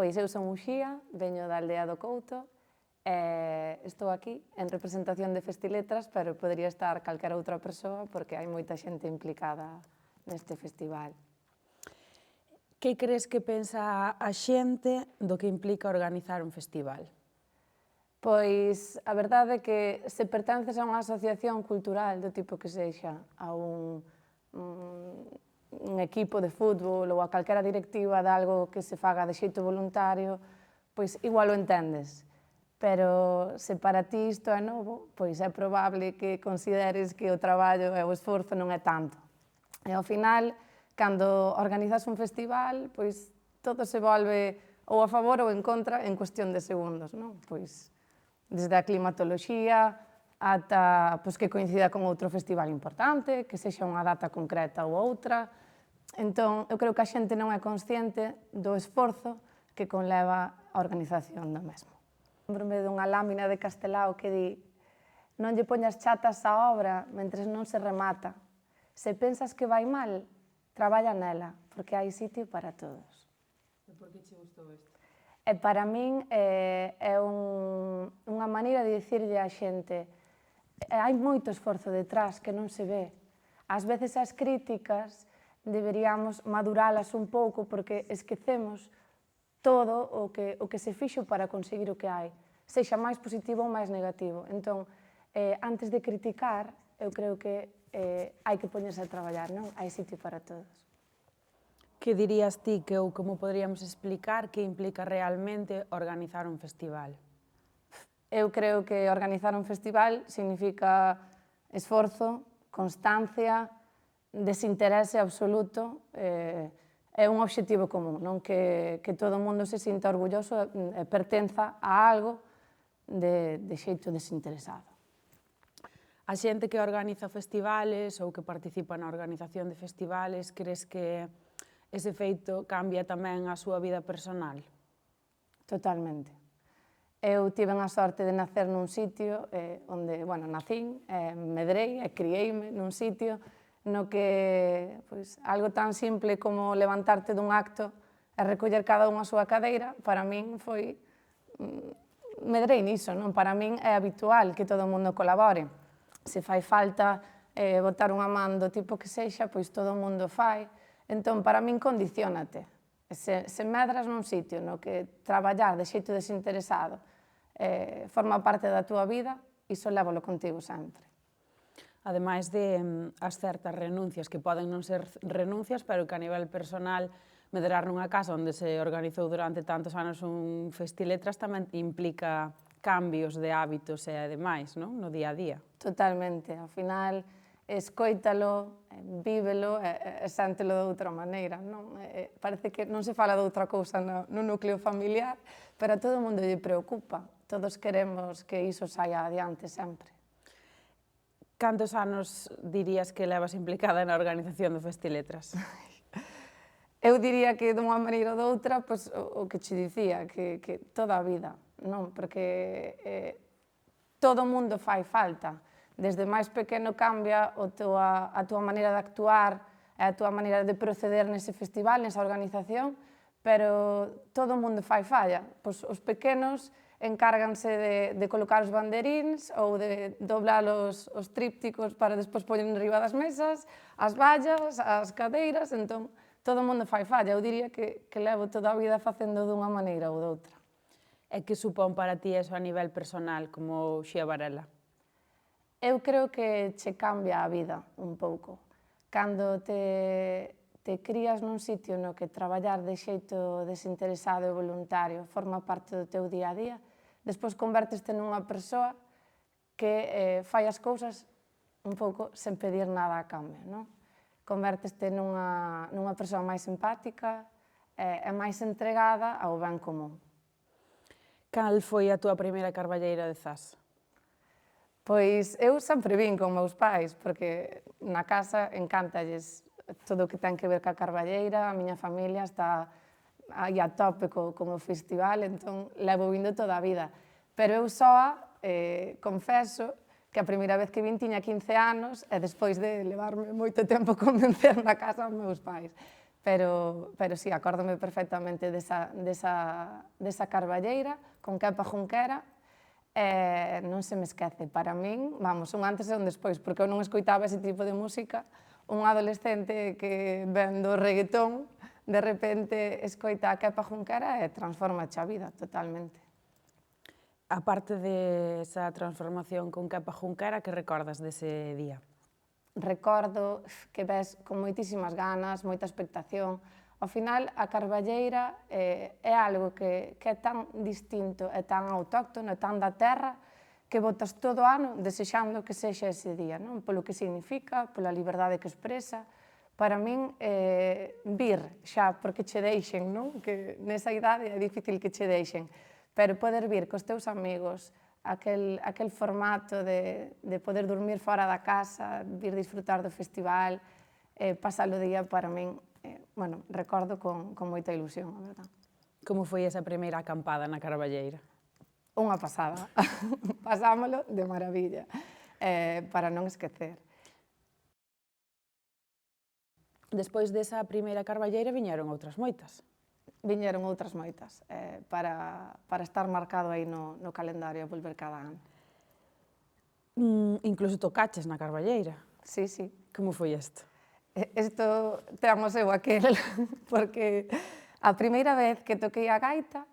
Pois eu son Uxía, veño da aldea do Couto, e estou aquí en representación de Festiletras, pero podría estar calquera outra persoa porque hai moita xente implicada neste festival. Que crees que pensa a xente do que implica organizar un festival? Pois a verdade é que se pertences a unha asociación cultural do tipo que sexa, a un equipo de fútbol ou a calquera directiva de algo que se faga de xeito voluntario, pois igual o entendes. Pero se para ti isto é novo, pois é probable que consideres que o traballo e o esforzo non é tanto. E ao final, cando organizas un festival, pois todo se volve ou a favor ou en contra en cuestión de segundos, non? Pois desde a climatoloxía ata que coincida con outro festival importante, que sexa unha data concreta ou outra. Entón, eu creo que a xente non é consciente do esforzo que conleva a organización do mesmo. Lembro-me dunha lámina de Castelao que di: non lle poñas chatas á obra mentres non se remata. Se pensas que vai mal, traballa nela, porque hai sitio para todos. E por que che gustou isto? E para min é unha maneira de dicirlle á xente: hai moito esforzo detrás que non se ve. Ás veces as críticas deberíamos maduralas un pouco porque esquecemos todo o que se fixo para conseguir o que hai, sexa máis positivo ou máis negativo. Entón, antes de criticar, eu creo que hai que poñerse a traballar, non? Hai sitio para todos. Que dirías ti que ou como poderíamos explicar que implica realmente organizar un festival? Eu creo que organizar un festival significa esforzo, constancia, desinterese absoluto, é un obxectivo común, non? Que todo o mundo se sinta orgulloso e pertenza a algo de xeito desinteresado. A xente que organiza festivales ou que participa na organización de festivales, crees que ese feito cambia tamén a súa vida personal? Totalmente. Eu tive a sorte de nacer nun sitio onde, nacín, medrei e crieime nun sitio no que algo tan simple como levantarte dun acto e recoller cada unha a súa cadeira, para min foi... medrei niso, non? Para min é habitual que todo o mundo colabore. Se fai falta botar unha man do tipo que sexa, pois todo o mundo fai. Entón, para min, condiciónate. Se medras nun sitio no que traballar de xeito desinteresado forma parte da túa vida, iso lévalo contigo sempre. Ademais de as certas renuncias, que poden non ser renuncias, pero que a nivel personal medrar nunha casa onde se organizou durante tantos anos un Festiletras tamén implica cambios de hábitos e demais, non? No día a día. Totalmente. Ao final, escóitalo, vívelo e séntelo de outra maneira, non? Parece que non se fala de outra cousa no núcleo familiar, pero a todo o mundo lle preocupa. Todos queremos que iso saia adiante sempre. Cantos anos dirías que levas implicada na organización do Festiletras? Eu diría que dunha maneira ou doutra, o que che dicía, que toda a vida, non? Porque todo o mundo fai falta. Desde máis pequeno cambia a túa maneira de actuar e a túa maneira de proceder nese festival, nesa organización, pero todo o mundo fai falla. Os pequenos encárganse de colocar os banderíns ou de doblar os trípticos para despois poñer enriba das mesas, as vallas, as cadeiras, entón todo o mundo fai falla. Eu diría que levo toda a vida facendo dunha maneira ou doutra. E que supón para ti eso a nivel personal, como Uxía Varela? Eu creo que che cambia a vida un pouco. Cando te crías nun sitio no que traballar de xeito desinteresado e voluntario forma parte do teu día a día, despois convérteste nunha persoa que fai as cousas un pouco sen pedir nada a cambio, non? Convérteste nunha persoa máis simpática e máis entregada ao ben común. Cal foi a túa primeira carballeira de Zas? Pois eu sempre vin con meus pais, porque na casa encántalles todo o que ten que ver ca carballeira, a miña familia está aí a tope co meu festival, entón levo vindo toda a vida. Pero eu soa, confeso, que a primeira vez que vin tiña 15 anos e despois de levarme moito tempo convencer na casa aos meus pais. pero sí, acórdome perfectamente desa carballeira, con Kepa Junquera, non se me esquece. Para min, vamos, un antes e un despois, porque eu non escoitaba ese tipo de música. Un adolescente que ven do reggaetón, de repente escoita a Kepa Junquera e transforma a vida totalmente. A parte desa transformación con Kepa Junquera, que recordas dese día? Recordo que ves con moitísimas ganas, moita expectación. Ao final, a carballeira é algo que é tan distinto, é tan autóctono, é tan da terra, que botas todo o ano desexando que sexa ese día, non? Polo que significa, pola liberdade que expresa. Para min, vir xa porque che deixen, non? Que nesa idade é difícil que che deixen, pero poder vir cos teus amigos, aquel formato de poder dormir fora da casa, vir disfrutar do festival, pasar o día para min, bueno, recordo con moita ilusión, a verdad. Como foi esa primeira acampada na Carballeira? Unha pasada, pasámolo de maravilla, para non esquecer. Despois desa primeira Carballeira viñeron outras moitas. Viñeron outras moitas, para estar marcado aí no calendario a volver cada ano. Incluso tocaches na Carballeira. Sí, sí. Como foi isto? Isto teamos eu aquel, porque a primeira vez que toquei a gaita,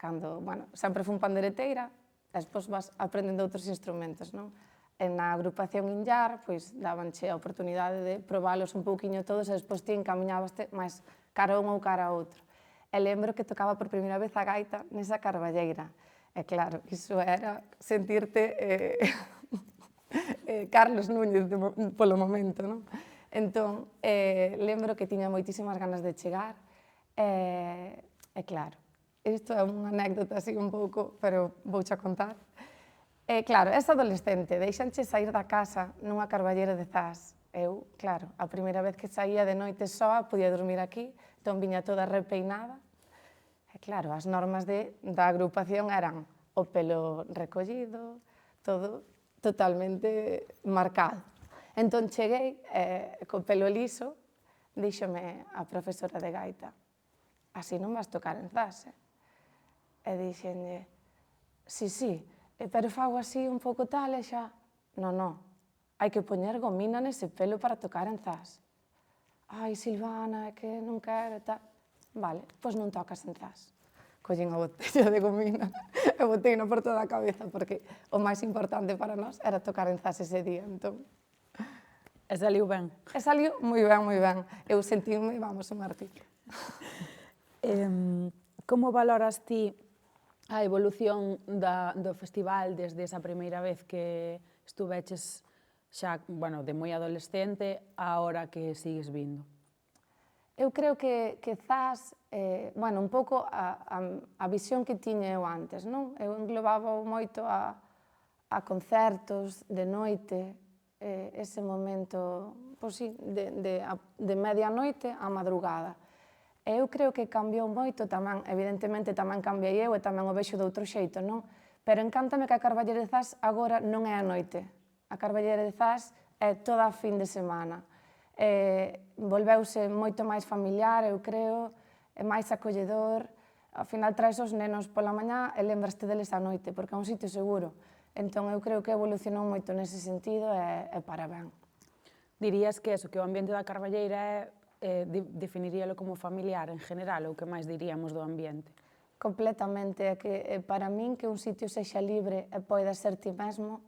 cando, bueno, sempre fun pandereteira, despois vas aprendendo outros instrumentos, non? E na agrupación Inllar, pois, dabanche a oportunidade de probalos un pouquiño todos e despois ti encamiñabaste máis cara a un ou cara a outro. E lembro que tocaba por primeira vez a gaita nesa carballeira. E claro, iso era sentirte Carlos Núñez polo momento, non? Entón, lembro que tiña moitísimas ganas de chegar e claro, isto é unha anécdota así un pouco, pero vouche a contar. Claro, és adolescente, deixanche sair da casa nunha carballeira de Zas. Eu, claro, a primeira vez que saía de noite soa, podía dormir aquí, entón viña toda repeinada. E claro, as normas da agrupación eran o pelo recollido, todo totalmente marcado. Entón cheguei, co pelo liso, díxome a profesora de gaita: así non vas tocar en Zas, E dixenlle: sí, pero fago así un pouco tal e xa... Non, hai que poñer gomina nese pelo para tocar en Zas. Ai, Silvana, é que non quero, tal... Vale, pois non tocas en Zas. Collín a botella de gomina e boteina por toda a cabeza, porque o máis importante para nós era tocar en Zas ese día, entón... E saliu ben? E saliu moi ben, moi ben. Eu sentíme, vamos, un martir. Como valoras ti a evolución do festival desde esa primeira vez que estuveches xa, bueno, de moi adolescente a hora que sigues vindo? Eu creo que Zas, bueno, un pouco a visión que tiña eu antes, non? Eu englobaba moito a concertos de noite, ese momento, pois sí, de medianoite á madrugada. E eu creo que cambiou moito tamén, evidentemente tamén cambiei eu e tamén o vexo de outro xeito, non? Pero encántame que a Carballeira de Zas agora non é a noite. A Carballeira de Zas é toda a fin de semana. Volveuse moito máis familiar, eu creo, é máis acolledor. Ao final traes os nenos pola mañá e lembraste deles á noite, porque é un sitio seguro. Entón, eu creo que evolucionou moito nese sentido e para ben. Dirías que eso, que o ambiente da Carballeira definiríalo como familiar en general, ou que máis diríamos do ambiente? Completamente, é que para min que un sitio sexa libre e poidas ser ti mesmo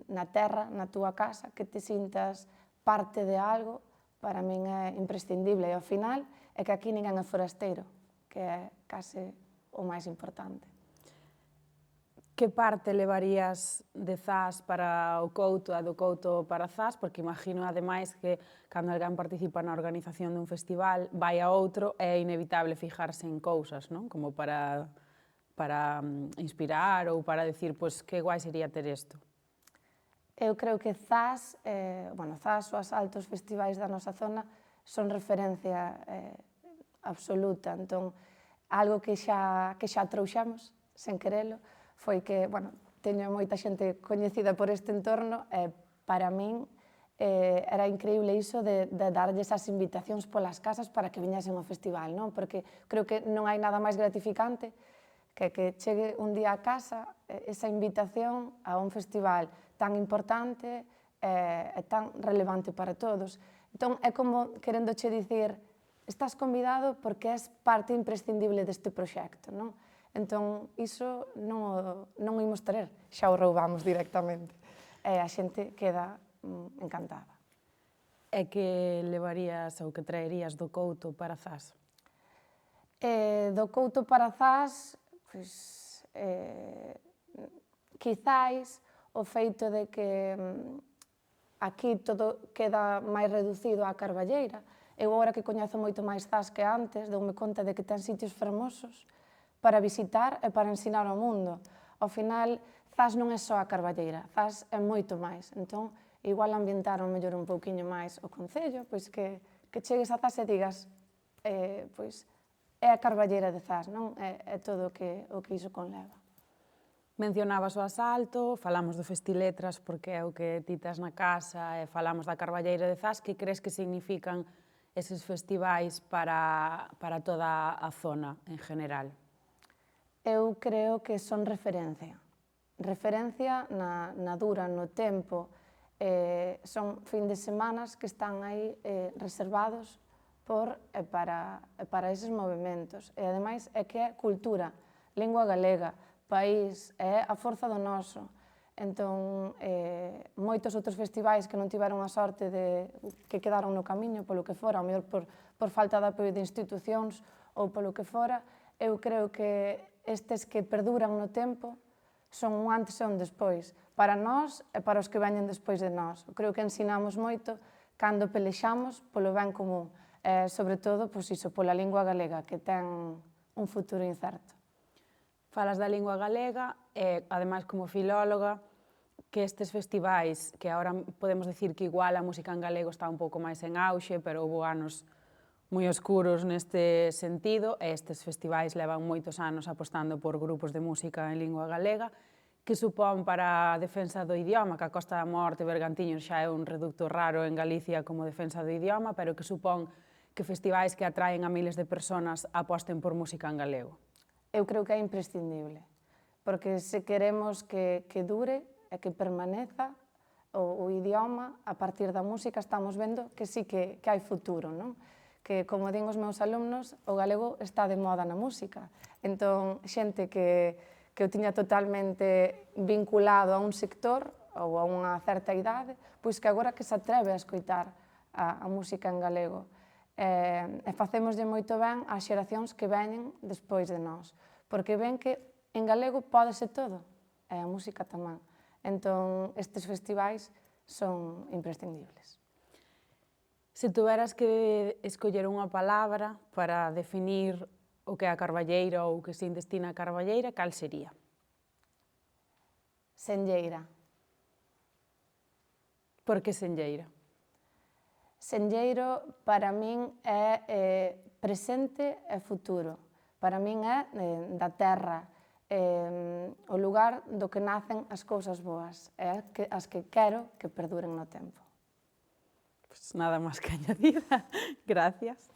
na terra, na túa casa, que te sintas parte de algo, para min é imprescindible. E ao final é que aquí ninguén é forasteiro, que é case o máis importante. Que parte levarías de Zas para o Couto e do Couto para Zas? Porque imagino, ademais, que cando alguén participa na organización dun festival, vai a outro, é inevitable fijarse en cousas, non? Como para inspirar ou para decir, pois, que guai sería ter isto. Eu creo que Zas, Zas ou Asalto, os festivais da nosa zona, son referencia absoluta. Entón, algo que xa trouxamos, sen querelo, foi que, teño moita xente coñecida por este entorno e para min era increíble iso de darlles as invitacións polas casas para que viñesen ao festival, non? Porque creo que non hai nada máis gratificante que chegue un día a casa esa invitación a un festival tan importante e tan relevante para todos. Entón, é como querendoche dicir, estás convidado porque és parte imprescindible deste proxecto, non? Entón, iso non o imos ter, xa o roubamos directamente. E a xente queda encantada. E que levarías ou que traerías do Couto para Zas? Do Couto para Zas, pois, quizáis o feito de que aquí todo queda máis reducido á carballeira. Eu agora que coñezo moito máis Zas que antes, doume conta de que ten sitios fermosos para visitar e para ensinar ao mundo. Ao final, Zas non é só a carballeira, Zas é moito máis. Entón, igual ambientaron mellor un pouquiño máis o Concello, pois que chegues a Zas e digas, pois, é a carballeira de Zas, non? É todo o que iso conleva. Mencionabas o asalto, falamos do Festiletras porque é o que ti tes na casa e falamos da Carballeira de Zas. Que crees que significan eses festivais para toda a zona en general? Eu creo que son referencia. Referencia na dura, no tempo. Son fin de semanas que están aí reservados para eses movimentos. E ademais é que é cultura, lingua galega, país, é a forza do noso. Entón, moitos outros festivais que non tiveron a sorte que quedaron no camiño, polo que fora, ao mellor por falta de apoio de institucións ou polo que fora, eu creo que estes que perduran no tempo son un antes e un despois, para nós e para os que veñen despois de nós. Creo que ensinamos moito cando pelexamos polo ben común, e, sobre todo, pois iso, pola lingua galega, que ten un futuro incerto. Falas da lingua galega e, ademais, como filóloga, que estes festivais, que agora podemos dicir que igual a música en galego está un pouco máis en auxe, pero houve anos moi oscuros neste sentido, e estes festivais levan moitos anos apostando por grupos de música en lingua galega, que supón para a defensa do idioma, que a Costa da Morte, Bergantiños, xa é un reducto raro en Galicia como defensa do idioma, pero que supón que festivais que atraen a miles de personas aposten por música en galego. Eu creo que é imprescindible, porque se queremos que dure e que permaneza o idioma, a partir da música estamos vendo que sí que hai futuro, non? Que, como din os meus alumnos, o galego está de moda na música. Entón, xente que o tiña totalmente vinculado a un sector ou a unha certa idade, pois que agora que se atreve a escoitar a música en galego. E facémoslle moito ben ás xeracións que veñen despois de nós, porque ven que en galego pódese todo, e a música tamén. Entón, estes festivais son imprescindibles. Se tuveras que escoller unha palabra para definir o que é a carballeira ou o que se destina a carballeira, cal sería? Senlleira. Por que senlleira? Senlleiro, para min, é presente e futuro. Para min é da terra, o lugar do que nacen as cousas boas, e as que quero que perduren no tempo. Pues nada máis que añadir. Gracias.